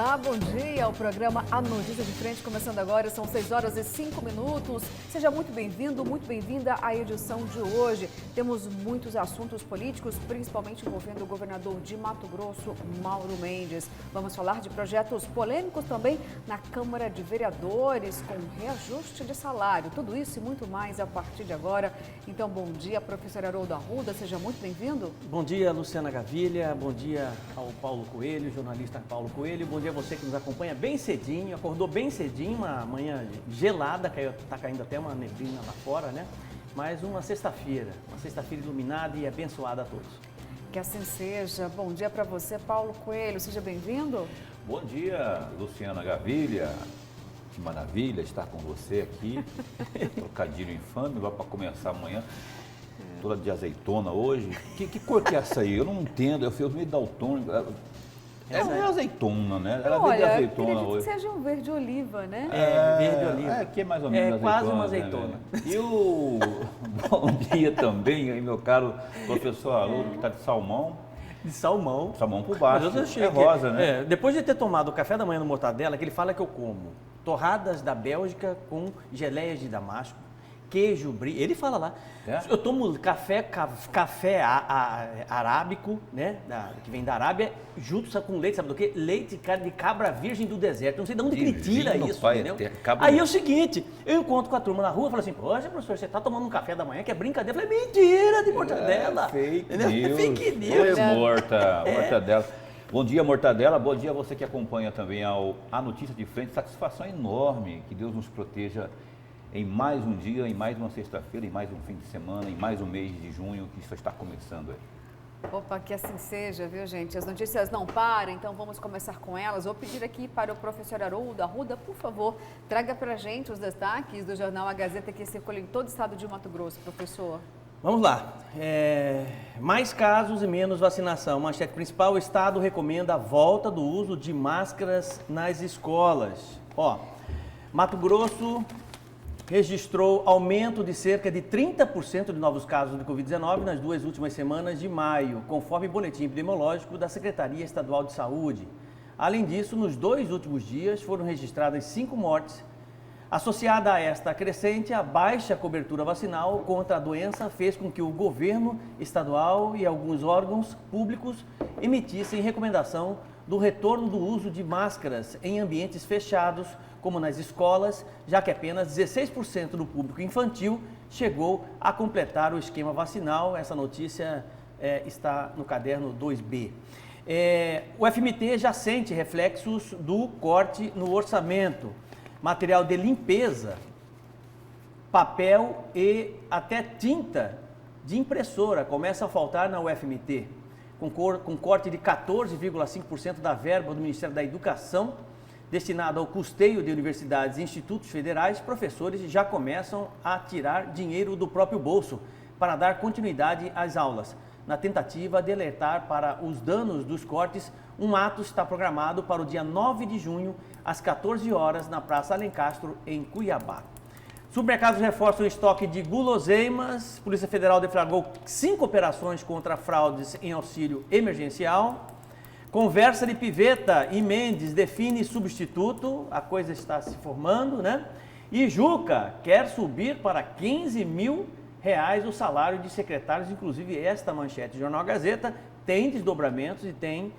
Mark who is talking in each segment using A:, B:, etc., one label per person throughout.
A: Olá, bom dia. O programa A Notícia de Frente começando agora, são 6 horas e 5 minutos. Seja muito bem-vindo, muito bem-vinda à edição de hoje. Temos muitos assuntos políticos, principalmente envolvendo o governador de Mato Grosso, Mauro Mendes. Vamos falar de projetos polêmicos também na Câmara de Vereadores, com reajuste de salário. Tudo isso e muito mais a partir de agora. Então, bom dia, professor Haroldo Arruda, seja muito bem-vindo.
B: Bom dia, Luciana Gavilha. Bom dia ao Paulo Coelho, jornalista Paulo Coelho. Bom dia a você que nos acompanha bem cedinho, acordou bem cedinho, uma manhã gelada, está caindo até uma neblina lá fora, né? Mas uma sexta-feira iluminada e abençoada a todos.
A: Que assim seja. Bom dia para você, Paulo Coelho, seja bem-vindo.
C: Bom dia, Luciana Gavilha. Que maravilha estar com você aqui. Trocadilho infame, vai para começar amanhã. Toda de azeitona hoje. Que cor que é essa aí? Eu não entendo, eu fiz meio daltônico. É uma azeitona, né? Ela veio de azeitona hoje.
A: Que seja um verde oliva, né?
B: Verde oliva.
C: É, que é mais ou menos azeitona.
B: Quase uma azeitona.
C: Né? E o bom dia também, aí, meu caro professor Haroldo, que está de salmão.
B: De salmão.
C: Salmão por baixo.
B: É
C: rosa, né?
B: Depois de ter tomado o café da manhã no Mortadela, que ele fala que eu como torradas da Bélgica com geleias de damasco, queijo brie, ele fala lá. Eu tomo café arábico, né, que vem da Arábia, junto com leite, sabe do quê? Leite de cabra virgem do deserto. Não sei de onde que ele tira isso, entendeu? Aí é o seguinte, eu encontro com a turma na rua e falo assim, poxa, professor, você tá tomando um café da manhã que é brincadeira? Eu falei, mentira de mortadela.
C: Fake news.
B: Fake news.
C: Mortadela. Bom dia, Mortadela. Bom dia a você que acompanha também a Notícia de Frente. Satisfação enorme. Que Deus nos proteja em mais um dia, em mais uma sexta-feira, em mais um fim de semana, em mais um mês de junho que isso está começando aí.
A: Opa, que assim seja, viu, gente? As notícias não param, então vamos começar com elas. Vou pedir aqui para o professor Haroldo Arruda, por favor, traga para a gente os destaques do jornal A Gazeta que circula em todo o estado de Mato Grosso, professor.
B: Vamos lá. Mais casos e menos vacinação. Manchete principal, o Estado recomenda a volta do uso de máscaras nas escolas. Mato Grosso registrou aumento de cerca de 30% de novos casos de Covid-19 nas 2 últimas semanas de maio, conforme boletim epidemiológico da Secretaria Estadual de Saúde. Além disso, nos 2 últimos dias foram registradas 5 mortes. Associada a esta crescente, a baixa cobertura vacinal contra a doença fez com que o governo estadual e alguns órgãos públicos emitissem recomendação do retorno do uso de máscaras em ambientes fechados, como nas escolas, já que apenas 16% do público infantil chegou a completar o esquema vacinal. Essa notícia está no caderno 2B. O FMT já sente reflexos do corte no orçamento. Material de limpeza, papel e até tinta de impressora começa a faltar na UFMT, com corte de 14,5% da verba do Ministério da Educação, destinada ao custeio de universidades e institutos federais. Professores já começam a tirar dinheiro do próprio bolso para dar continuidade às aulas. Na tentativa de alertar para os danos dos cortes, um ato está programado para o dia 9 de junho, às 14 horas, na Praça Alencastro, em Cuiabá. Supermercados reforçam o estoque de guloseimas. Polícia Federal deflagrou 5 operações contra fraudes em auxílio emergencial. Conversa de Piveta e Mendes define substituto. A coisa está se formando, né? E Juca quer subir para R$15 mil o salário de secretários. Inclusive, esta manchete do Jornal Gazeta tem desdobramentos e tem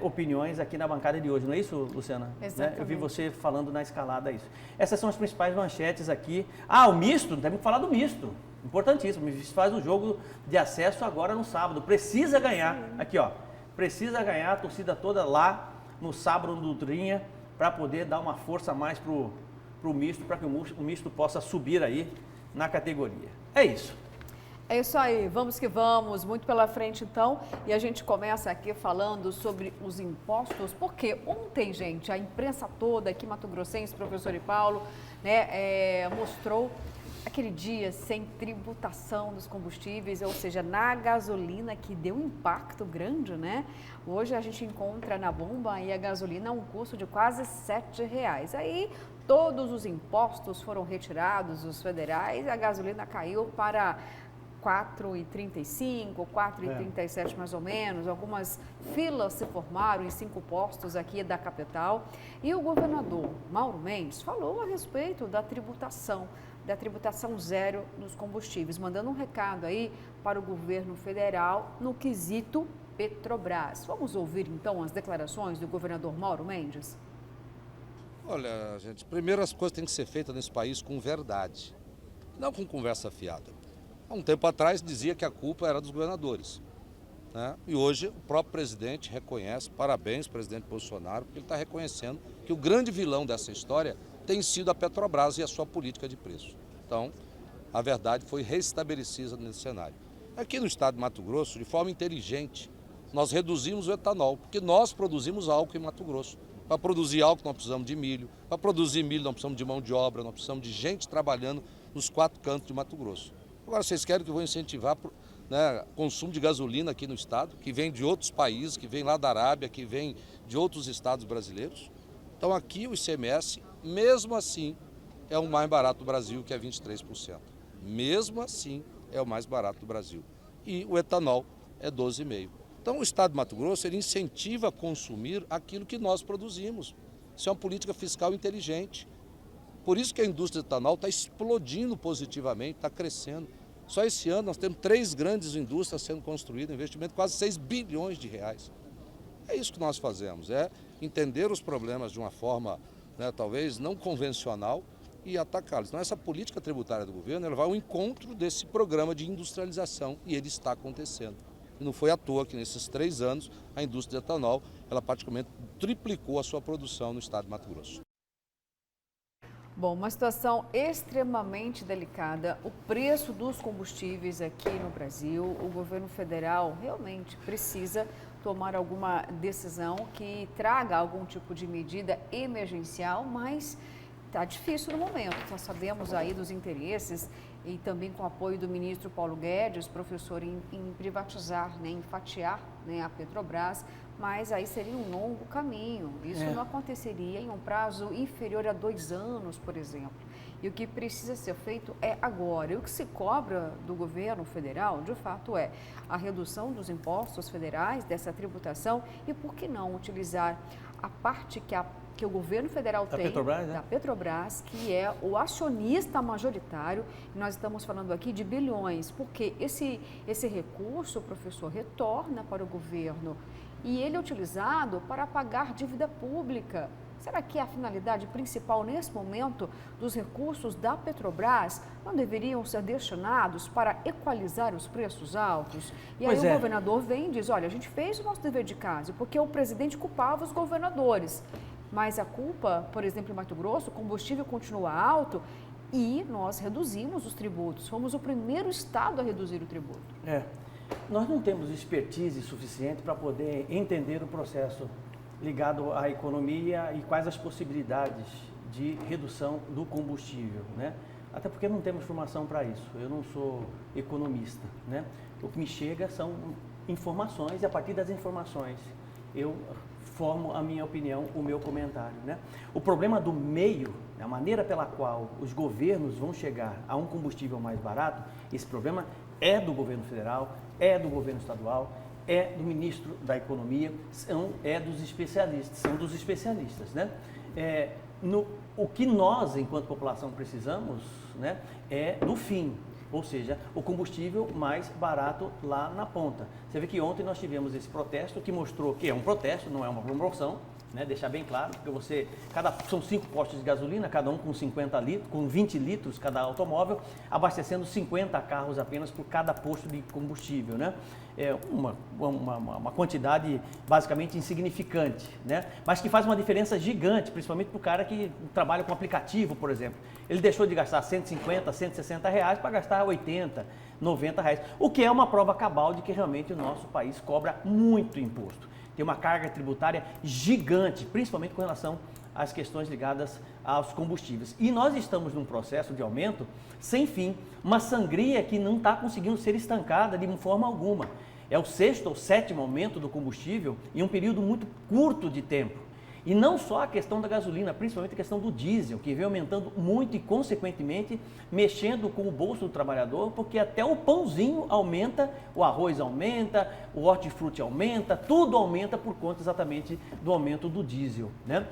B: opiniões aqui na bancada de hoje, não é isso, Luciana?
A: Exatamente.
B: Eu vi você falando na escalada isso. Essas são as principais manchetes aqui. O misto, temos que falar do misto. Importantíssimo. O misto faz o jogo de acesso agora no sábado. Precisa ganhar. Aqui, precisa ganhar a torcida toda lá no sábado no Dutrinha para poder dar uma força a mais pro misto, para que o misto possa subir aí na categoria. É isso.
A: É isso aí, vamos que vamos, muito pela frente então, e a gente começa aqui falando sobre os impostos, porque ontem, gente, a imprensa toda aqui, mato-grossense, professor e Paulo, né, mostrou aquele dia sem tributação dos combustíveis, ou seja, na gasolina, que deu um impacto grande, né? Hoje a gente encontra na bomba aí a gasolina a um custo de quase R$7. Aí todos os impostos foram retirados, os federais, a gasolina caiu para 4h35, 4h37 mais ou menos. Algumas filas se formaram em 5 postos aqui da capital. E o governador Mauro Mendes falou a respeito da tributação zero nos combustíveis, mandando um recado aí para o governo federal no quesito Petrobras. Vamos ouvir então as declarações do governador Mauro Mendes?
D: Olha, gente, primeiro as coisas têm que ser feitas nesse país com verdade, não com conversa fiada. Há um tempo atrás dizia que a culpa era dos governadores, né? E hoje o próprio presidente reconhece, parabéns presidente Bolsonaro, porque ele está reconhecendo que o grande vilão dessa história tem sido a Petrobras e a sua política de preço. Então, a verdade foi restabelecida nesse cenário. Aqui no estado de Mato Grosso, de forma inteligente, nós reduzimos o etanol, porque nós produzimos álcool em Mato Grosso. Para produzir álcool nós precisamos de milho, para produzir milho nós precisamos de mão de obra, nós precisamos de gente trabalhando nos 4 cantos de Mato Grosso. Agora vocês querem que eu vou incentivar consumo de gasolina aqui no estado, que vem de outros países, que vem lá da Arábia, que vem de outros estados brasileiros? Então aqui o ICMS, mesmo assim, é o mais barato do Brasil, que é 23%. Mesmo assim, é o mais barato do Brasil. E o etanol é 12,5%. Então o estado de Mato Grosso ele incentiva a consumir aquilo que nós produzimos. Isso é uma política fiscal inteligente. Por isso que a indústria de etanol está explodindo positivamente, está crescendo. Só esse ano nós temos 3 grandes indústrias sendo construídas, investimento de quase 6 bilhões de reais. É isso que nós fazemos, é entender os problemas de uma forma, talvez não convencional e atacá-los. Então essa política tributária do governo ela vai ao encontro desse programa de industrialização e ele está acontecendo. E não foi à toa que nesses 3 anos a indústria de etanol ela praticamente triplicou a sua produção no estado de Mato Grosso.
A: Bom, uma situação extremamente delicada. O preço dos combustíveis aqui no Brasil, o governo federal realmente precisa tomar alguma decisão que traga algum tipo de medida emergencial, mas está difícil no momento. Nós sabemos aí dos interesses e também com o apoio do ministro Paulo Guedes, professor, em privatizar, em fatiar a Petrobras, mas aí seria um longo caminho. Isso não aconteceria em um prazo inferior a 2 anos, por exemplo. E o que precisa ser feito é agora. E o que se cobra do governo federal, de fato, é a redução dos impostos federais, dessa tributação, e por que não utilizar a parte que o governo federal tem da Petrobras, que é o acionista majoritário. Nós estamos falando aqui de bilhões, porque esse recurso, professor, retorna para o governo e ele é utilizado para pagar dívida pública. Será que a finalidade principal nesse momento dos recursos da Petrobras não deveriam ser destinados para equalizar os preços altos? E aí o governador vem e diz, olha, a gente fez o nosso dever de casa, porque o presidente culpava os governadores. Mas a culpa, por exemplo, em Mato Grosso, o combustível continua alto e nós reduzimos os tributos. Fomos o primeiro estado a reduzir o tributo.
B: Nós não temos expertise suficiente para poder entender o processo ligado à economia e quais as possibilidades de redução do combustível, né? Até porque não temos formação para isso. Eu não sou economista, né? O que me chega são informações e a partir das informações eu formo a minha opinião, o meu comentário, né? O problema do meio, a maneira pela qual os governos vão chegar a um combustível mais barato, esse problema é do governo federal, é do governo estadual, é do ministro da Economia, é dos especialistas, são dos especialistas, né? O que nós, enquanto população, precisamos, né, é do fim, ou seja, o combustível mais barato lá na ponta. Você vê que ontem nós tivemos esse protesto que mostrou que é um protesto, não é uma promoção, né? Deixar bem claro, porque são 5 postos de gasolina, cada um com 50 litros, com 20 litros cada automóvel, abastecendo 50 carros apenas por cada posto de combustível, né? É uma quantidade basicamente insignificante, né? Mas que faz uma diferença gigante, principalmente para o cara que trabalha com aplicativo, por exemplo. Ele deixou de gastar 150, 160 reais para gastar 80, 90 reais, o que é uma prova cabal de que realmente o nosso país cobra muito imposto. Tem uma carga tributária gigante, principalmente com relação às questões ligadas aos combustíveis. E nós estamos num processo de aumento sem fim, uma sangria que não está conseguindo ser estancada de forma alguma. É o 6º ou 7º aumento do combustível em um período muito curto de tempo. E não só a questão da gasolina, principalmente a questão do diesel, que vem aumentando muito e, consequentemente, mexendo com o bolso do trabalhador, porque até o pãozinho aumenta, o arroz aumenta, o hortifruti aumenta, tudo aumenta por conta exatamente do aumento do diesel, né?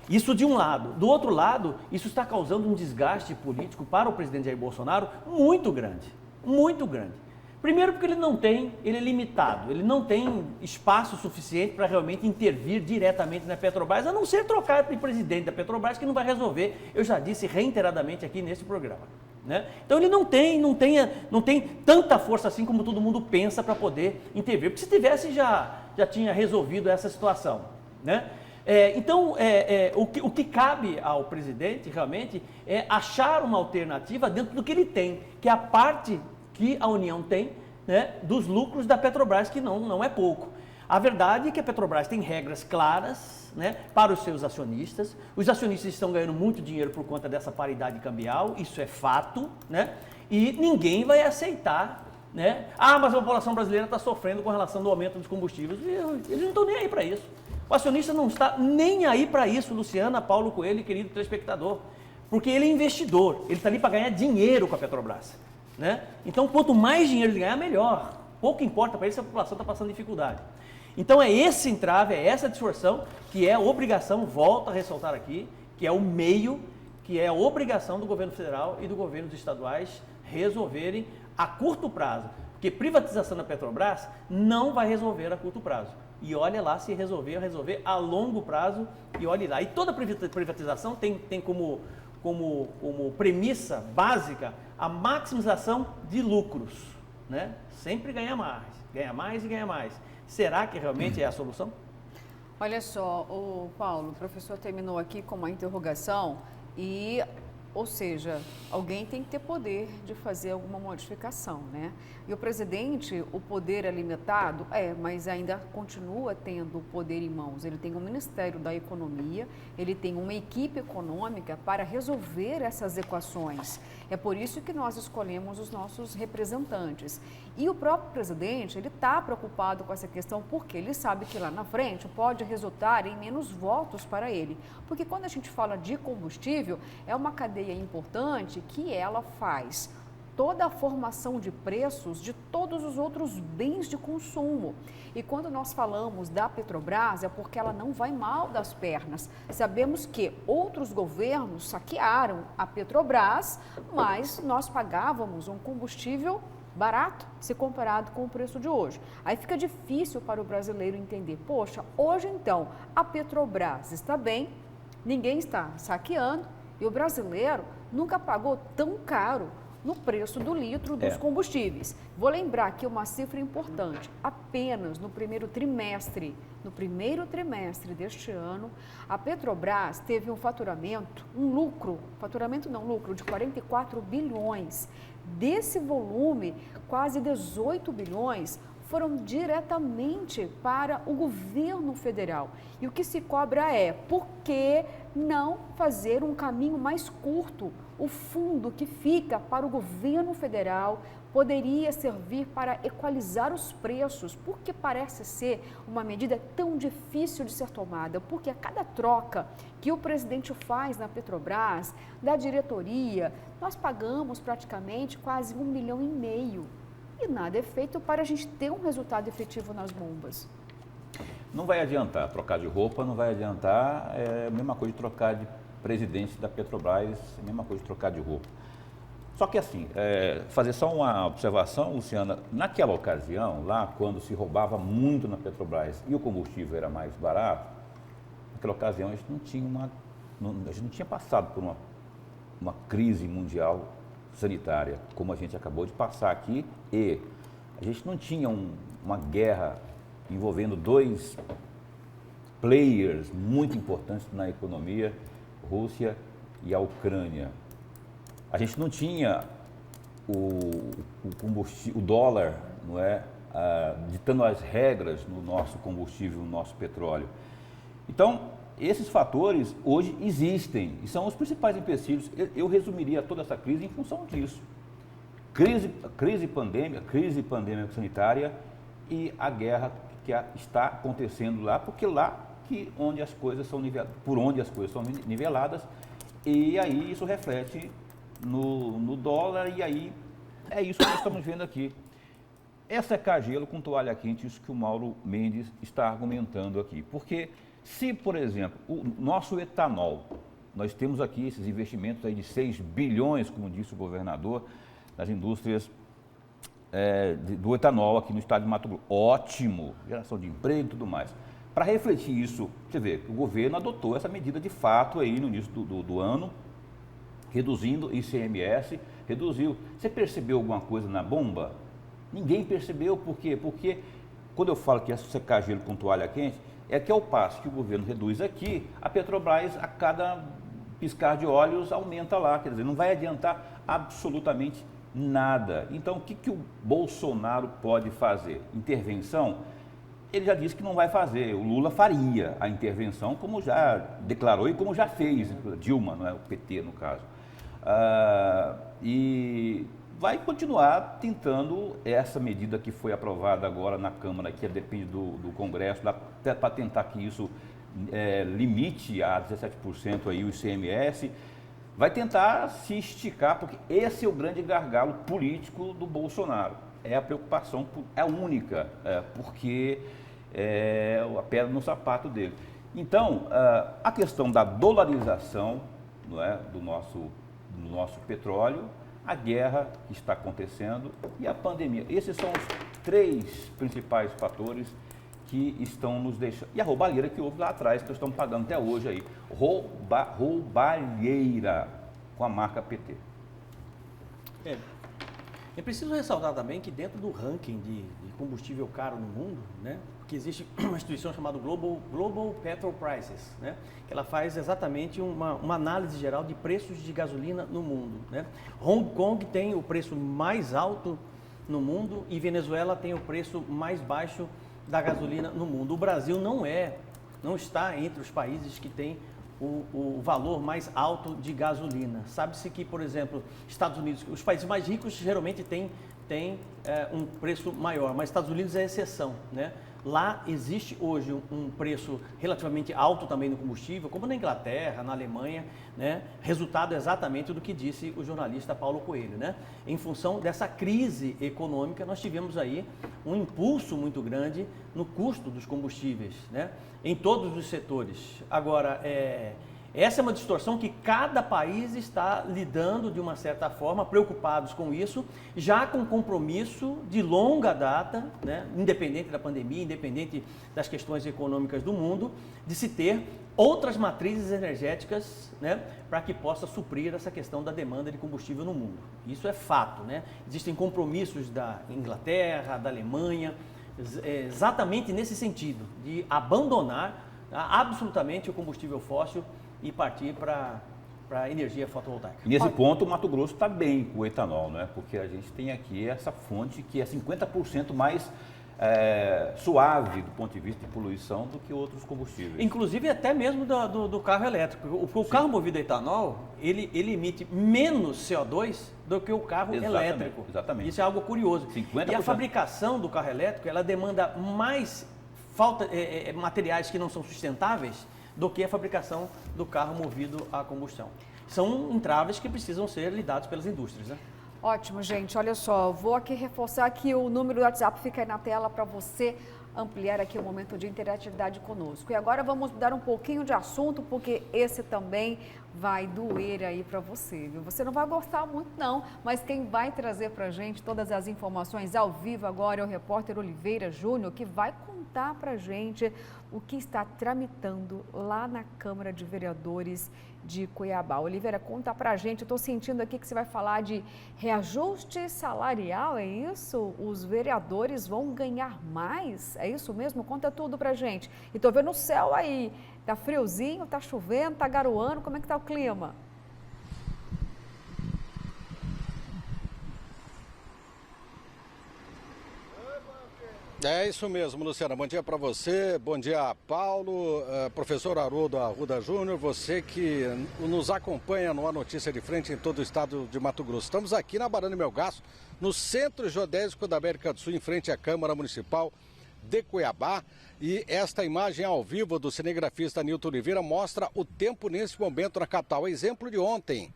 B: Isso de um lado. Do outro lado, isso está causando um desgaste político para o presidente Jair Bolsonaro muito grande, muito grande. Primeiro porque ele é limitado, ele não tem espaço suficiente para realmente intervir diretamente na Petrobras, a não ser trocar de presidente da Petrobras, que não vai resolver, eu já disse reiteradamente aqui nesse programa, né? Então ele não tem tanta força assim como todo mundo pensa para poder intervir, porque se tivesse já tinha resolvido essa situação, né? O que cabe ao presidente realmente é achar uma alternativa dentro do que ele tem, que é a parte que a União tem, né, dos lucros da Petrobras, que não é pouco. A verdade é que a Petrobras tem regras claras, né, para os seus acionistas. Os acionistas estão ganhando muito dinheiro por conta dessa paridade cambial, isso é fato, né, e ninguém vai aceitar, né? Mas a população brasileira está sofrendo com relação ao aumento dos combustíveis. Eles não estão nem aí para isso. O acionista não está nem aí para isso, Luciana, Paulo Coelho, querido telespectador, porque ele é investidor, ele está ali para ganhar dinheiro com a Petrobras, né? Então, quanto mais dinheiro ele ganhar, melhor. Pouco importa para ele se a população está passando dificuldade. Então, é esse entrave, é essa distorção que é a obrigação, volto a ressaltar aqui, que é o meio, que é a obrigação do governo federal e do governo dos estaduais resolverem a curto prazo. Porque privatização da Petrobras não vai resolver a curto prazo. E olha lá se resolver a longo prazo, e olhe lá. E toda privatização tem como premissa básica a maximização de lucros, né? Sempre ganha mais e ganha mais. Será que realmente é a solução?
A: Olha só, Paulo, o professor terminou aqui com uma interrogação ou seja, alguém tem que ter poder de fazer alguma modificação, né? E o presidente, o poder é limitado? Mas ainda continua tendo o poder em mãos. Ele tem o Ministério da Economia, ele tem uma equipe econômica para resolver essas equações. É por isso que nós escolhemos os nossos representantes. E o próprio presidente, ele está preocupado com essa questão porque ele sabe que lá na frente pode resultar em menos votos para ele. Porque quando a gente fala de combustível, é uma cadeia importante que ela faz toda a formação de preços de todos os outros bens de consumo. E quando nós falamos da Petrobras, é porque ela não vai mal das pernas. Sabemos que outros governos saquearam a Petrobras, mas nós pagávamos um combustível barato se comparado com o preço de hoje. Aí fica difícil para o brasileiro entender, poxa, hoje então a Petrobras está bem, ninguém está saqueando e o brasileiro nunca pagou tão caro no preço do litro dos combustíveis. Vou lembrar aqui uma cifra importante, apenas no primeiro trimestre deste ano, a Petrobras teve um lucro de 44 bilhões. Desse volume, quase 18 bilhões foram diretamente para o governo federal. E o que se cobra é, por que não fazer um caminho mais curto? O fundo que fica para o governo federal poderia servir para equalizar os preços, porque parece ser uma medida tão difícil de ser tomada, porque a cada troca que o presidente faz na Petrobras, da diretoria, nós pagamos praticamente quase 1,5 milhão. E nada é feito para a gente ter um resultado efetivo nas bombas.
C: Não vai adiantar trocar de roupa, não vai adiantar, é a mesma coisa de trocar de presidente da Petrobras, é a mesma coisa de trocar de roupa. Só que assim, fazer só uma observação, Luciana, naquela ocasião, lá quando se roubava muito na Petrobras e o combustível era mais barato, naquela ocasião a gente não tinha passado por uma crise mundial sanitária, como a gente acabou de passar aqui, e a gente não tinha uma guerra envolvendo dois players muito importantes na economia, Rússia e a Ucrânia. A gente não tinha o dólar, não é, ditando as regras no nosso combustível, no nosso petróleo. Então, esses fatores hoje existem e são os principais empecilhos. Eu resumiria toda essa crise em função disso. Crise pandêmica sanitária e a guerra que está acontecendo lá, porque lá que onde as coisas são niveladas, por onde as coisas são niveladas, e aí isso reflete no dólar, e aí é isso que nós estamos vendo aqui. É secar gelo com toalha quente, isso que o Mauro Mendes está argumentando aqui. Porque se, por exemplo, o nosso etanol, nós temos aqui esses investimentos aí de 6 bilhões, como disse o governador, nas indústrias do etanol aqui no estado de Mato Grosso. Ótimo, geração de emprego e tudo mais. Para refletir isso, você vê, o governo adotou essa medida de fato aí no início do ano, reduzindo ICMS, reduziu. Você percebeu alguma coisa na bomba? Ninguém percebeu, por quê? Porque quando eu falo que é secar gelo com toalha quente, é que ao passo que o governo reduz aqui, a Petrobras, a cada piscar de olhos, aumenta lá. Quer dizer, não vai adiantar absolutamente nada. Então, o que o Bolsonaro pode fazer? Intervenção? Ele já disse que não vai fazer. O Lula faria a intervenção, como já declarou e como já fez, Dilma, não é o PT no caso. E vai continuar tentando essa medida que foi aprovada agora na Câmara, que depende do Congresso, para tentar que isso limite a 17% aí o ICMS. Vai tentar se esticar, porque esse é o grande gargalo político do Bolsonaro. É a preocupação, é única, porque é a pedra no sapato dele. Então, a questão da dolarização, não é, do nosso petróleo, a guerra que está acontecendo e a pandemia. Esses são os 3 principais fatores que estão nos deixando. E a roubalheira que houve lá atrás, que nós estamos pagando até hoje aí. Roubalheira com a marca PT.
B: É preciso ressaltar também que dentro do ranking de combustível caro no mundo, né, que existe uma instituição chamada Global Petrol Prices, né, que ela faz exatamente uma análise geral de preços de gasolina no mundo, né. Hong Kong tem o preço mais alto no mundo e Venezuela tem o preço mais baixo da gasolina no mundo. O Brasil não está entre os países que têm o valor mais alto de gasolina. Sabe-se que, por exemplo, Estados Unidos, os países mais ricos geralmente têm um preço maior, mas Estados Unidos é exceção, né? Lá existe hoje um preço relativamente alto também no combustível, como na Inglaterra, na Alemanha, né? Resultado exatamente do que disse o jornalista Paulo Coelho, né? Em função dessa crise econômica, nós tivemos aí um impulso muito grande no custo dos combustíveis, né? Em todos os setores. Agora, essa é uma distorção que cada país está lidando de uma certa forma, preocupados com isso, já com compromisso de longa data, né, independente da pandemia, independente das questões econômicas do mundo, de se ter outras matrizes energéticas, né, para que possa suprir essa questão da demanda de combustível no mundo. Isso é fato, né? Existem compromissos da Inglaterra, da Alemanha, exatamente nesse sentido, de abandonar absolutamente o combustível fóssil e partir para a energia fotovoltaica.
C: Nesse ponto, o Mato Grosso está bem com o etanol, né? Porque a gente tem aqui essa fonte que é 50% mais suave do ponto de vista de poluição do que outros combustíveis.
B: Inclusive até mesmo do carro elétrico. O carro movido a etanol, ele emite menos CO2 do que o carro elétrico.
C: Exatamente.
B: Isso é algo curioso.
C: 50%.
B: E a fabricação do carro elétrico, ela demanda mais materiais que não são sustentáveis do que a fabricação do carro movido a combustão. São entraves que precisam ser lidados pelas indústrias, né?
A: Ótimo, gente. Olha só, vou aqui reforçar que o número do WhatsApp fica aí na tela para você ampliar aqui o momento de interatividade conosco. E agora vamos mudar um pouquinho de assunto, porque esse também vai doer aí para você, viu? Você não vai gostar muito não, mas quem vai trazer para a gente todas as informações ao vivo agora é o repórter Oliveira Júnior, que vai contar para a gente o que está tramitando lá na Câmara de Vereadores de Cuiabá. Oliveira, conta pra gente, eu estou sentindo aqui que você vai falar de reajuste salarial, é isso? Os vereadores vão ganhar mais? É isso mesmo? Conta tudo pra gente. E tô vendo o céu aí, tá friozinho, tá chovendo, tá garoando, como é que tá o clima?
E: É isso mesmo, Luciana. Bom dia para você, bom dia, Paulo, professor Haroldo Arruda Júnior, você que nos acompanha no A Notícia de Frente em todo o estado de Mato Grosso. Estamos aqui na Barão de Melgaço, no Centro Geodésico da América do Sul, em frente à Câmara Municipal de Cuiabá. E esta imagem ao vivo do cinegrafista Nilton Oliveira mostra o tempo nesse momento na capital. Exemplo de ontem,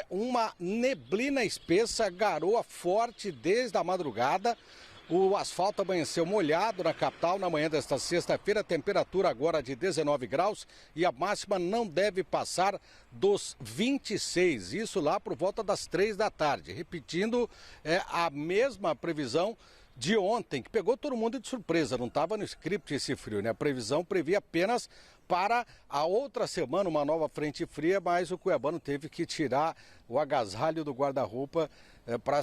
E: uma neblina espessa, garoa forte desde a madrugada. O asfalto amanheceu molhado na capital na manhã desta sexta-feira. A temperatura agora de 19 graus e a máxima não deve passar dos 26. Isso lá por volta das 3 da tarde. Repetindo, a mesma previsão de ontem, que pegou todo mundo de surpresa. Não estava no script esse frio, né? A previsão previa apenas para a outra semana uma nova frente fria, mas o cuiabano teve que tirar o agasalho do guarda-roupa para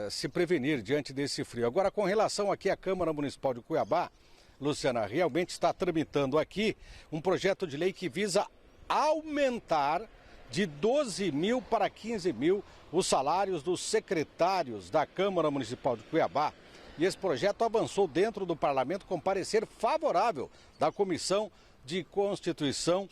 E: se prevenir diante desse frio. Agora, com relação aqui à Câmara Municipal de Cuiabá, Luciana, realmente está tramitando aqui um projeto de lei que visa aumentar de 12 mil para 15 mil os salários dos secretários da Câmara Municipal de Cuiabá. E esse projeto avançou dentro do parlamento com parecer favorável da Comissão de Constituição,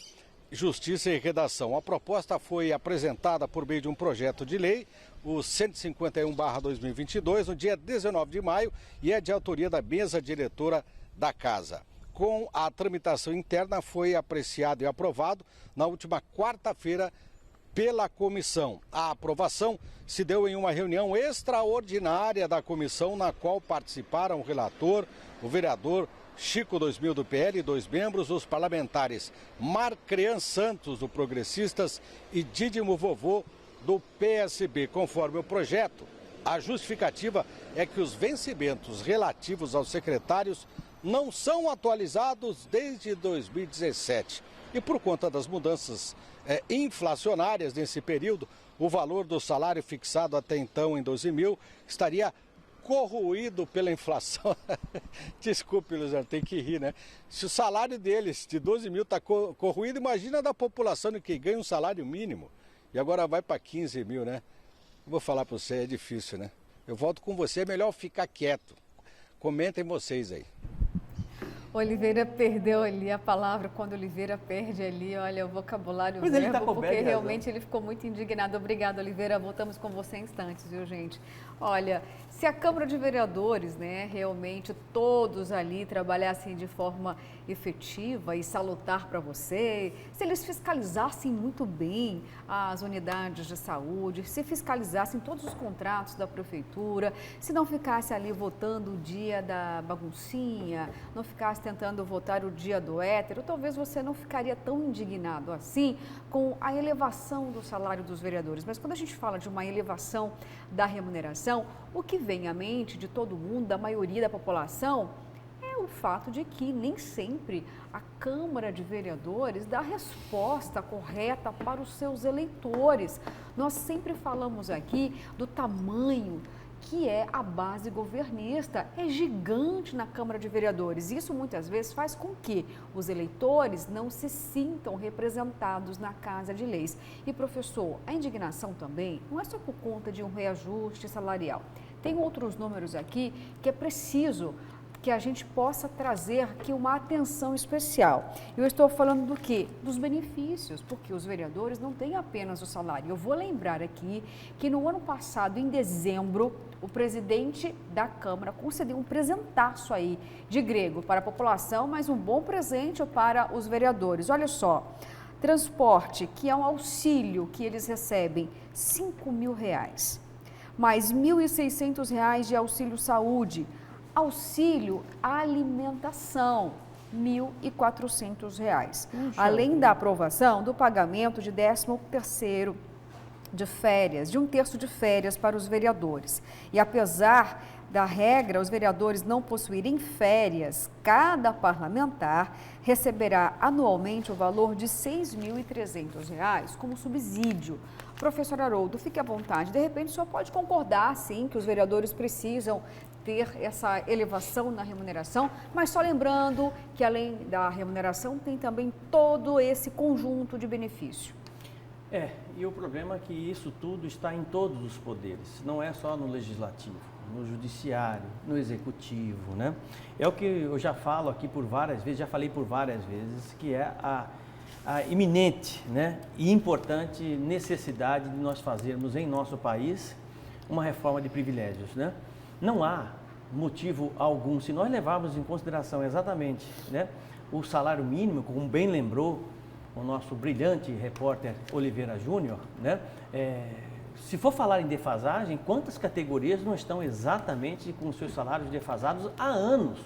E: Justiça e Redação. A proposta foi apresentada por meio de um projeto de lei, o 151/2022, no dia 19 de maio, e é de autoria da mesa diretora da Casa. Com a tramitação interna, foi apreciado e aprovado na última quarta-feira pela comissão. A aprovação se deu em uma reunião extraordinária da comissão, na qual participaram o relator, o vereador Chico 2000 do PL e 2 membros, os parlamentares Marcrean Santos do Progressistas e Dídimo Vovô do PSB. Conforme o projeto, a justificativa é que os vencimentos relativos aos secretários não são atualizados desde 2017. E por conta das mudanças inflacionárias nesse período, o valor do salário fixado até então em 12 mil estaria corroído pela inflação. Desculpe, Luciano, tem que rir, né? Se o salário deles de 12 mil está corroído, imagina da população que ganha um salário mínimo e agora vai para 15 mil, né? Vou falar para você, é difícil, né? Eu volto com você, é melhor ficar quieto. Comentem vocês aí.
A: Oliveira perdeu ali a palavra. Quando Oliveira perde ali, olha, o vocabulário
B: Mas
A: verbo,
B: ele tá
A: porque
B: coberto,
A: realmente ele ficou muito indignado. Obrigada, Oliveira. Voltamos com você em instantes, viu, gente? Olha, se a Câmara de Vereadores, né, realmente todos ali trabalhassem de forma efetiva e salutar para você, se eles fiscalizassem muito bem as unidades de saúde, se fiscalizassem todos os contratos da prefeitura, se não ficasse ali votando o dia da baguncinha, não ficasse tentando votar o dia do hétero, talvez você não ficaria tão indignado assim com a elevação do salário dos vereadores. Mas quando a gente fala de uma elevação da remuneração, o que vem à mente de todo mundo, da maioria da população, é o fato de que nem sempre a Câmara de Vereadores dá a resposta correta para os seus eleitores. Nós sempre falamos aqui do tamanho que é a base governista, é gigante na Câmara de Vereadores. Isso muitas vezes faz com que os eleitores não se sintam representados na Casa de Leis. E, professor, a indignação também não é só por conta de um reajuste salarial. Tem outros números aqui que é preciso que a gente possa trazer aqui uma atenção especial. Eu estou falando do quê? Dos benefícios, porque os vereadores não têm apenas o salário. Eu vou lembrar aqui que no ano passado, em dezembro, o presidente da Câmara concedeu um presentaço aí de grego para a população, mas um bom presente para os vereadores. Olha só, transporte, que é um auxílio que eles recebem, R$5.000, mais R$1.600 de auxílio saúde, auxílio alimentação, R$1.400, além da aprovação do pagamento de 13º de férias, de 1/3 de férias para os vereadores. E apesar da regra, os vereadores não possuírem férias, cada parlamentar receberá anualmente o valor de R$6.300 como subsídio. Professor Haroldo, fique à vontade. De repente, o senhor pode concordar, sim, que os vereadores precisam ter essa elevação na remuneração, mas só lembrando que, além da remuneração, tem também todo esse conjunto de benefício.
B: E o problema é que isso tudo está em todos os poderes, não é só no legislativo, no judiciário, no executivo, né? É o que eu já falo aqui por várias vezes, já falei por várias vezes, que é a iminente, né, e importante necessidade de nós fazermos em nosso país uma reforma de privilégios, né? Não há motivo algum, se nós levarmos em consideração exatamente, né, o salário mínimo, como bem lembrou o nosso brilhante repórter Oliveira Júnior, né, se for falar em defasagem, quantas categorias não estão exatamente com os seus salários defasados há anos?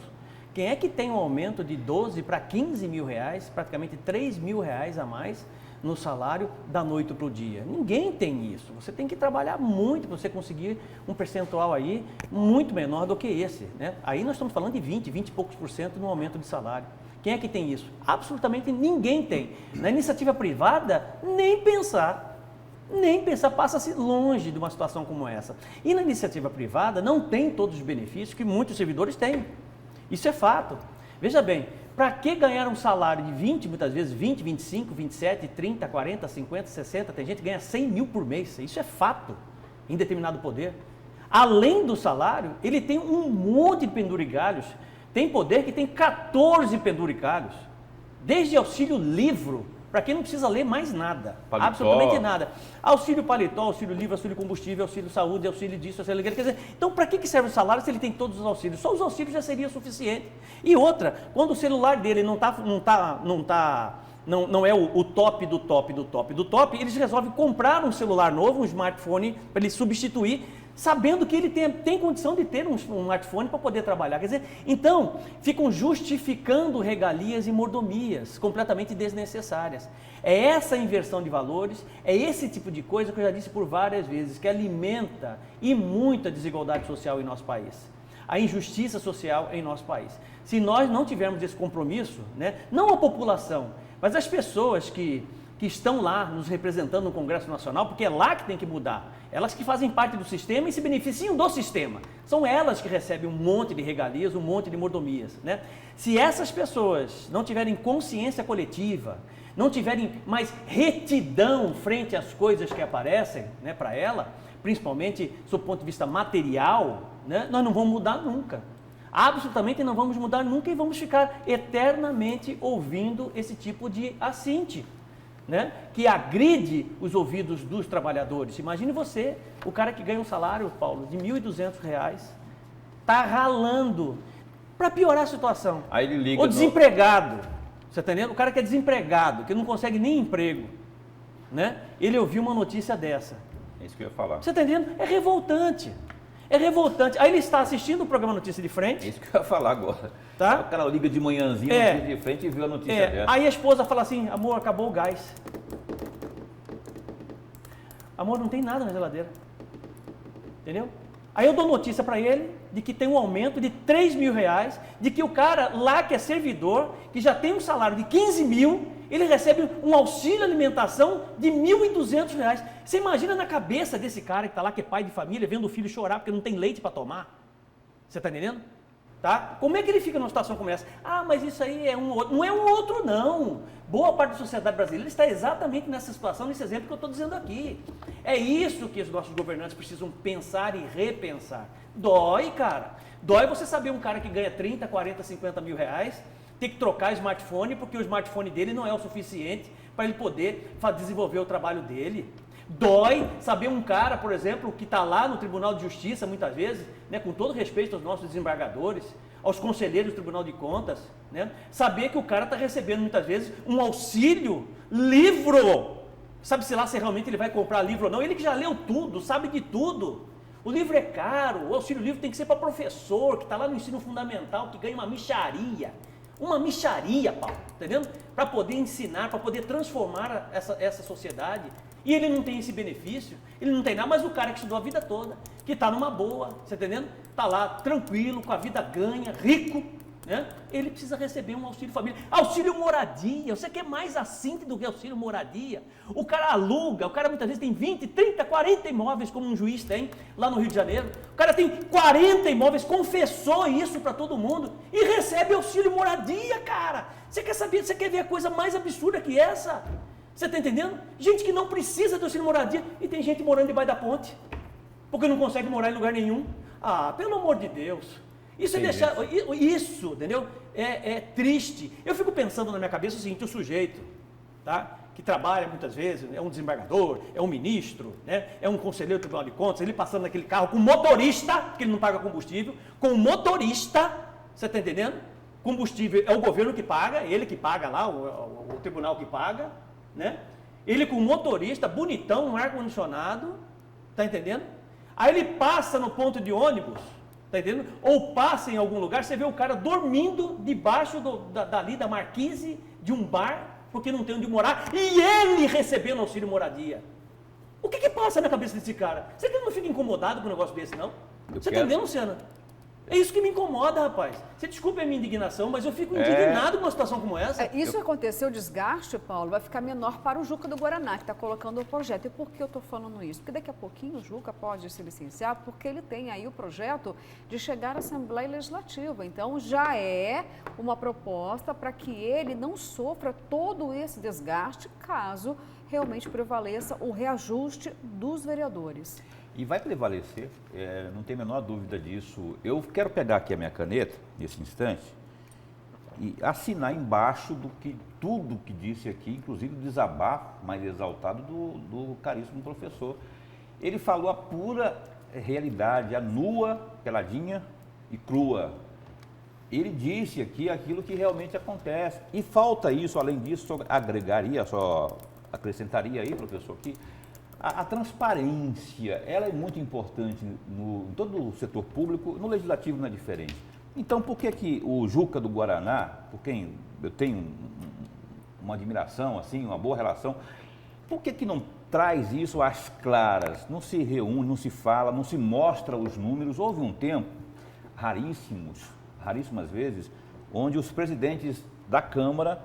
B: Quem é que tem um aumento de 12 para 15 mil reais, praticamente 3 mil reais a mais no salário da noite para o dia? Ninguém tem isso. Você tem que trabalhar muito para você conseguir um percentual aí muito menor do que esse, né? Aí nós estamos falando de 20 e poucos por cento no aumento de salário. Quem é que tem isso? Absolutamente ninguém tem. Na iniciativa privada, nem pensar, passa-se longe de uma situação como essa. E na iniciativa privada não tem todos os benefícios que muitos servidores têm. Isso é fato. Veja bem, para que ganhar um salário de 20, muitas vezes 20, 25, 27, 30, 40, 50, 60, tem gente que ganha 100 mil por mês. Isso é fato em determinado poder. Além do salário, ele tem um monte de penduricalhos. Tem poder que tem 14 penduricalhos. Desde auxílio livro, para quem não precisa ler mais nada,
C: paletó.
B: Absolutamente nada. Auxílio paletó, auxílio livre, auxílio combustível, auxílio saúde, auxílio disso, auxílio daquilo. Quer dizer, então para que serve o salário se ele tem todos os auxílios? Só os auxílios já seria suficiente. E outra, quando o celular dele não é o top do top do top do top, eles resolvem comprar um celular novo, um smartphone, para ele substituir, sabendo que ele tem condição de ter um smartphone para poder trabalhar. Quer dizer, então, ficam justificando regalias e mordomias completamente desnecessárias. É essa inversão de valores, é esse tipo de coisa que eu já disse por várias vezes, que alimenta e muito a desigualdade social em nosso país, a injustiça social em nosso país. Se nós não tivermos esse compromisso, né, não a população, mas as pessoas que estão lá nos representando no Congresso Nacional, porque é lá que tem que mudar. Elas que fazem parte do sistema e se beneficiam do sistema. São elas que recebem um monte de regalias, um monte de mordomias, né? Se essas pessoas não tiverem consciência coletiva, não tiverem mais retidão frente às coisas que aparecem, né, para ela, principalmente sob o ponto de vista material, né, nós não vamos mudar nunca. Absolutamente não vamos mudar nunca e vamos ficar eternamente ouvindo esse tipo de assinte, né, que agride os ouvidos dos trabalhadores. Imagine você, o cara que ganha um salário, Paulo, de R$ 1.200, está ralando para piorar a situação.
C: Aí ele liga.
B: O desempregado, você está entendendo? O cara que é desempregado, que não consegue nem emprego, né? Ele ouviu uma notícia dessa.
C: É isso que eu ia falar.
B: Você está entendendo? É revoltante. É revoltante. Aí ele está assistindo o programa Notícia de Frente.
C: É isso que eu ia falar agora.
B: Tá?
C: O cara liga de manhãzinha, Notícia de Frente, e viu a notícia dessa.
B: Aí a esposa fala assim: amor, acabou o gás. Amor, não tem nada na geladeira. Entendeu? Aí eu dou notícia para ele de que tem um aumento de R$ 3.000, de que o cara lá que é servidor, que já tem um salário de 15 mil, ele recebe um auxílio alimentação de R$ 1.200. Você imagina na cabeça desse cara que está lá, que é pai de família, vendo o filho chorar porque não tem leite para tomar? Você está entendendo? Tá? Como é que ele fica numa situação como essa? Ah, mas isso aí é um outro. Não é um outro, não. Boa parte da sociedade brasileira está exatamente nessa situação, nesse exemplo que eu estou dizendo aqui. É isso que os nossos governantes precisam pensar e repensar. Dói, cara. Dói você saber um cara que ganha 30, 40, 50 mil reais, ter que trocar smartphone porque o smartphone dele não é o suficiente para ele poder desenvolver o trabalho dele. Dói saber um cara, por exemplo, que está lá no Tribunal de Justiça, muitas vezes, né, com todo respeito aos nossos desembargadores, aos conselheiros do Tribunal de Contas, né, saber que o cara está recebendo, muitas vezes, um auxílio livro. Sabe-se lá se realmente ele vai comprar livro ou não. Ele que já leu tudo, sabe de tudo. O livro é caro, o auxílio livro tem que ser para professor, que está lá no ensino fundamental, que ganha uma mixaria. Uma mixaria, Paulo, entendendo? Para poder ensinar, para poder transformar essa sociedade. E ele não tem esse benefício, ele não tem nada, mas o cara que estudou a vida toda, que está numa boa, você entendendo? Está lá tranquilo, com a vida ganha, rico, né? Ele precisa receber um auxílio família. Auxílio moradia, você quer mais assim do que auxílio moradia? O cara aluga, o cara muitas vezes tem 20, 30, 40 imóveis, como um juiz tem lá no Rio de Janeiro. O cara tem 40 imóveis, confessou isso para todo mundo e recebe auxílio moradia, cara. Você quer saber, você quer ver a coisa mais absurda que essa? Você está entendendo? Gente que não precisa de auxílio moradia e tem gente morando debaixo da ponte, porque não consegue morar em lugar nenhum. Ah, pelo amor de Deus. Isso é deixar, isso, entendeu? É triste. Eu fico pensando na minha cabeça o seguinte: o sujeito, tá? que trabalha muitas vezes, é um desembargador, é um ministro, né? É um conselheiro do Tribunal de Contas, ele passando naquele carro com motorista, porque ele não paga combustível, com motorista, você está entendendo? Combustível é o governo que paga, ele que paga lá, o tribunal que paga, né? Ele com motorista, bonitão, um ar-condicionado, tá entendendo? Aí ele passa no ponto de ônibus, tá entendendo? Ou passa em algum lugar, você vê o cara dormindo debaixo dali da marquise de um bar, porque não tem onde morar, e ele recebendo auxílio moradia. O que passa na cabeça desse cara? Você que não fica incomodado com um negócio desse, não? Você tá entendendo, Luciana? É isso que me incomoda, rapaz. Você desculpe a minha indignação, mas eu fico indignado com uma situação como essa.
A: Isso aconteceu, o desgaste, Paulo, vai ficar menor para o Juca do Guaraná, que está colocando o projeto. E por que eu estou falando isso? Porque daqui a pouquinho o Juca pode se licenciar, porque ele tem aí o projeto de chegar à Assembleia Legislativa. Então, já é uma proposta para que ele não sofra todo esse desgaste, caso realmente prevaleça o reajuste dos vereadores.
C: E vai prevalecer, não tem a menor dúvida disso. Eu quero pegar aqui a minha caneta, nesse instante, e assinar embaixo tudo que disse aqui, inclusive o desabafo mais exaltado do caríssimo professor. Ele falou a pura realidade, a nua, peladinha e crua. Ele disse aqui aquilo que realmente acontece. E falta isso, além disso, só acrescentaria aí, professor, que a transparência, ela é muito importante em todo o setor público, no legislativo não é diferente. Então, por que o Juca do Guaraná, por quem eu tenho uma admiração, assim, uma boa relação, por que não traz isso às claras? Não se reúne, não se fala, não se mostra os números. Houve um tempo, raríssimas vezes, onde os presidentes da Câmara,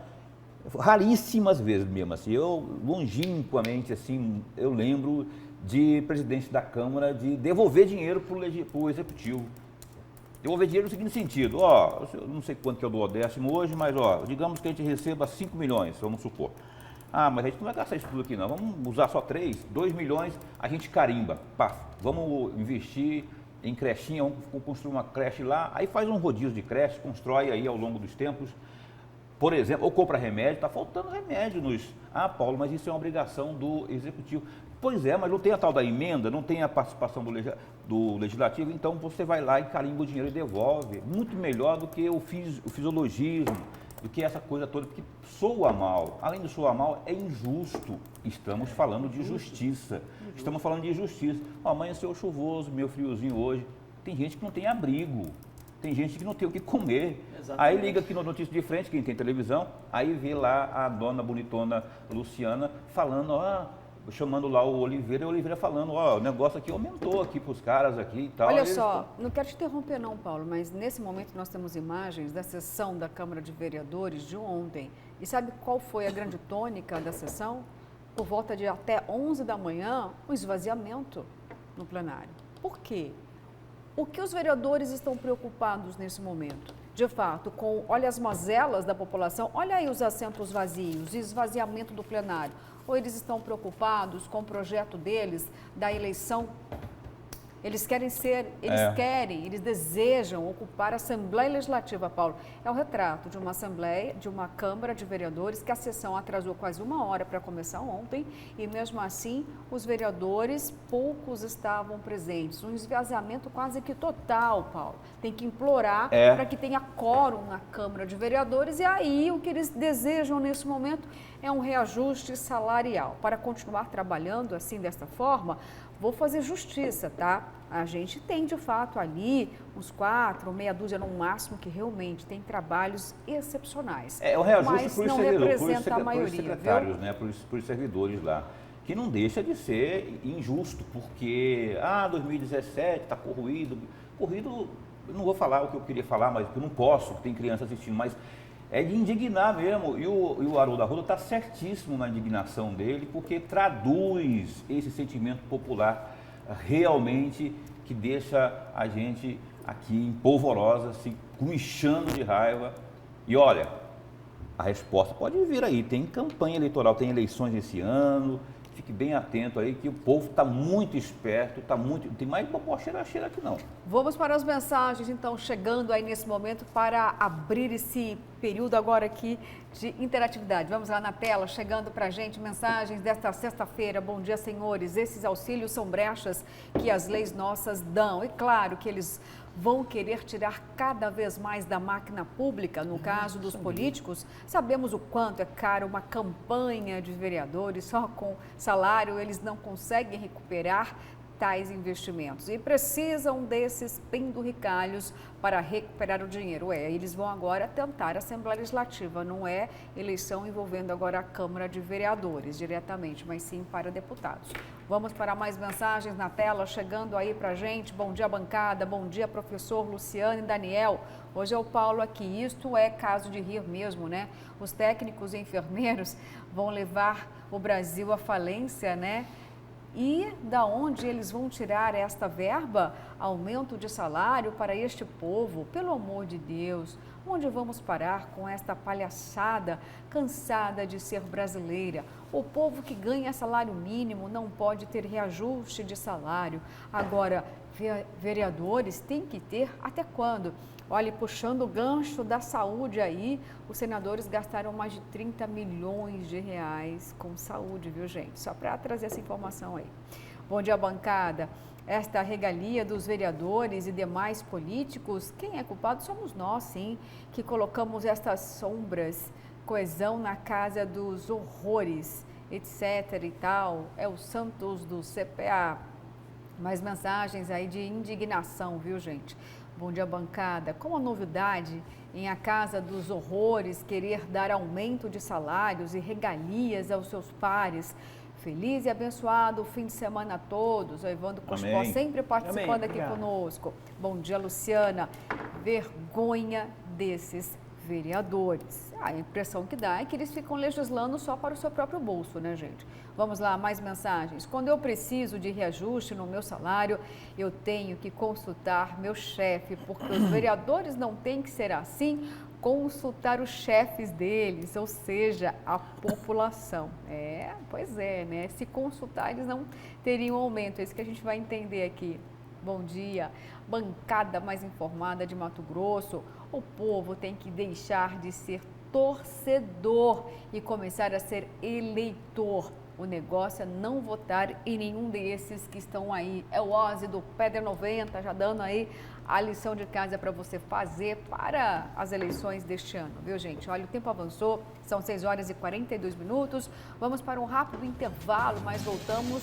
C: raríssimas vezes mesmo, assim, eu longínquamente, assim, eu lembro de presidente da Câmara de devolver dinheiro para o Executivo. Devolver dinheiro no seguinte sentido, eu não sei quanto que eu dou o 10º hoje, mas digamos que a gente receba 5 milhões, vamos supor. Mas a gente não vai gastar isso tudo aqui não, vamos usar só 3, 2 milhões, a gente carimba, vamos investir em crechinha, vamos construir uma creche lá, aí faz um rodízio de creche, constrói aí ao longo dos tempos. Por exemplo, ou compra remédio, está faltando remédio Paulo, mas isso é uma obrigação do Executivo. Pois é, mas não tem a tal da emenda, não tem a participação do Legislativo, então você vai lá e carimba o dinheiro e devolve. Muito melhor do que o fisiologismo, do que essa coisa toda, porque soa mal. Além de soar mal, é injusto. Estamos falando de justiça. Estamos falando de justiça. Amanheceu chuvoso, meio friozinho hoje. Tem gente que não tem abrigo. Tem gente que não tem o que comer. Exatamente. Aí liga aqui no Notícia de Frente, quem tem televisão, aí vê lá a dona bonitona Luciana falando, chamando lá o Oliveira, e o Oliveira falando, o negócio aqui aumentou aqui para os caras aqui e tal.
A: Olha só, não quero te interromper não, Paulo, mas nesse momento nós temos imagens da sessão da Câmara de Vereadores de ontem. E sabe qual foi a grande tônica da sessão? Por volta de até 11 da manhã, o esvaziamento no plenário. Por quê? O que os vereadores estão preocupados nesse momento? De fato, olha as mazelas da população, olha aí os assentos vazios, esvaziamento do plenário. Ou eles estão preocupados com o projeto deles da eleição? Eles eles desejam ocupar a Assembleia Legislativa, Paulo. É o retrato de uma Assembleia, de uma Câmara de Vereadores, que a sessão atrasou quase 1 hora para começar ontem, e mesmo assim, os vereadores, poucos estavam presentes. Um esvaziamento quase que total, Paulo. Tem que implorar para que tenha quórum na Câmara de Vereadores, e aí o que eles desejam nesse momento é um reajuste salarial. Para continuar trabalhando assim, desta forma, vou fazer justiça, tá? A gente tem, de fato, ali uns 4, meia dúzia no máximo, que realmente tem trabalhos excepcionais.
C: O reajuste
A: mas não representa a maioria,
C: secretários, né? Para os servidores lá, que não deixa de ser injusto, porque, 2017 está corroído, eu não vou falar o que eu queria falar, mas eu não posso, tem criança assistindo, mas é de indignar mesmo, e o Haroldo Arruda está certíssimo na indignação dele, porque traduz esse sentimento popular realmente que deixa a gente aqui em polvorosa, assim, comichando de raiva. E olha, a resposta pode vir aí, tem campanha eleitoral, tem eleições esse ano, fique bem atento aí que o povo está muito esperto, tem mais bobocheira aqui não.
A: Vamos para as mensagens, então, chegando aí nesse momento para abrir esse período agora aqui de interatividade. Vamos lá na tela, chegando para a gente, mensagens desta sexta-feira. Bom dia, senhores. Esses auxílios são brechas que as leis nossas dão. E claro que eles vão querer tirar cada vez mais da máquina pública. No caso dos políticos, sabemos o quanto é caro uma campanha de vereadores. Só com salário eles não conseguem recuperar tais investimentos e precisam desses penduricalhos para recuperar o dinheiro. Eles vão agora tentar a Assembleia Legislativa, não é eleição envolvendo agora a Câmara de Vereadores diretamente, mas sim para deputados. Vamos para mais mensagens na tela, chegando aí para a gente. Bom dia, bancada, bom dia, professor Luciano e Daniel. Hoje é o Paulo aqui, isto é caso de rir mesmo, né? Os técnicos e enfermeiros vão levar o Brasil à falência, né? E da onde eles vão tirar esta verba? Aumento de salário para este povo? Pelo amor de Deus, onde vamos parar com esta palhaçada cansada de ser brasileira? O povo que ganha salário mínimo não pode ter reajuste de salário. Agora, vereadores têm que ter até quando? Olha, puxando o gancho da saúde aí, os senadores gastaram mais de 30 milhões de reais com saúde, viu, gente? Só para trazer essa informação aí. Bom dia, bancada. Esta regalia dos vereadores e demais políticos, quem é culpado somos nós, sim, que colocamos estas sombras, coesão na casa dos horrores, etc e tal. É o Santos do CPA. Mais mensagens aí de indignação, viu, gente? Bom dia, bancada. Com a novidade em a Casa dos Horrores querer dar aumento de salários e regalias aos seus pares. Feliz e abençoado fim de semana a todos. O Evandro Cospó sempre participando aqui conosco. Bom dia, Luciana. Vergonha desses vereadores. A impressão que dá é que eles ficam legislando só para o seu próprio bolso, né, gente? Vamos lá, mais mensagens. Quando eu preciso de reajuste no meu salário, eu tenho que consultar meu chefe, porque os vereadores não têm que ser assim, consultar os chefes deles, ou seja, a população. Pois é, né? Se consultar, eles não teriam aumento. É isso que a gente vai entender aqui. Bom dia, bancada mais informada de Mato Grosso. O povo tem que deixar de ser torcedor e começar a ser eleitor. O negócio é não votar em nenhum desses que estão aí. É o Ozzy do Pedra 90, já dando aí a lição de casa para você fazer para as eleições deste ano, viu, gente? Olha, o tempo avançou, são 6 horas e 42 minutos. Vamos para um rápido intervalo, mas voltamos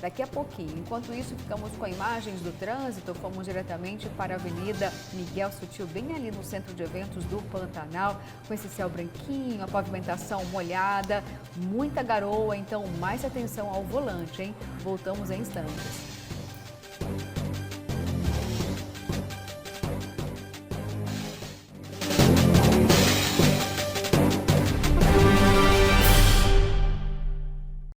A: daqui a pouquinho. Enquanto isso, ficamos com imagens do trânsito. Fomos diretamente para a Avenida Miguel Sutil, bem ali no centro de eventos do Pantanal, com esse céu branquinho, a pavimentação molhada, muita garoa, então mais atenção ao volante, hein? Voltamos em instantes.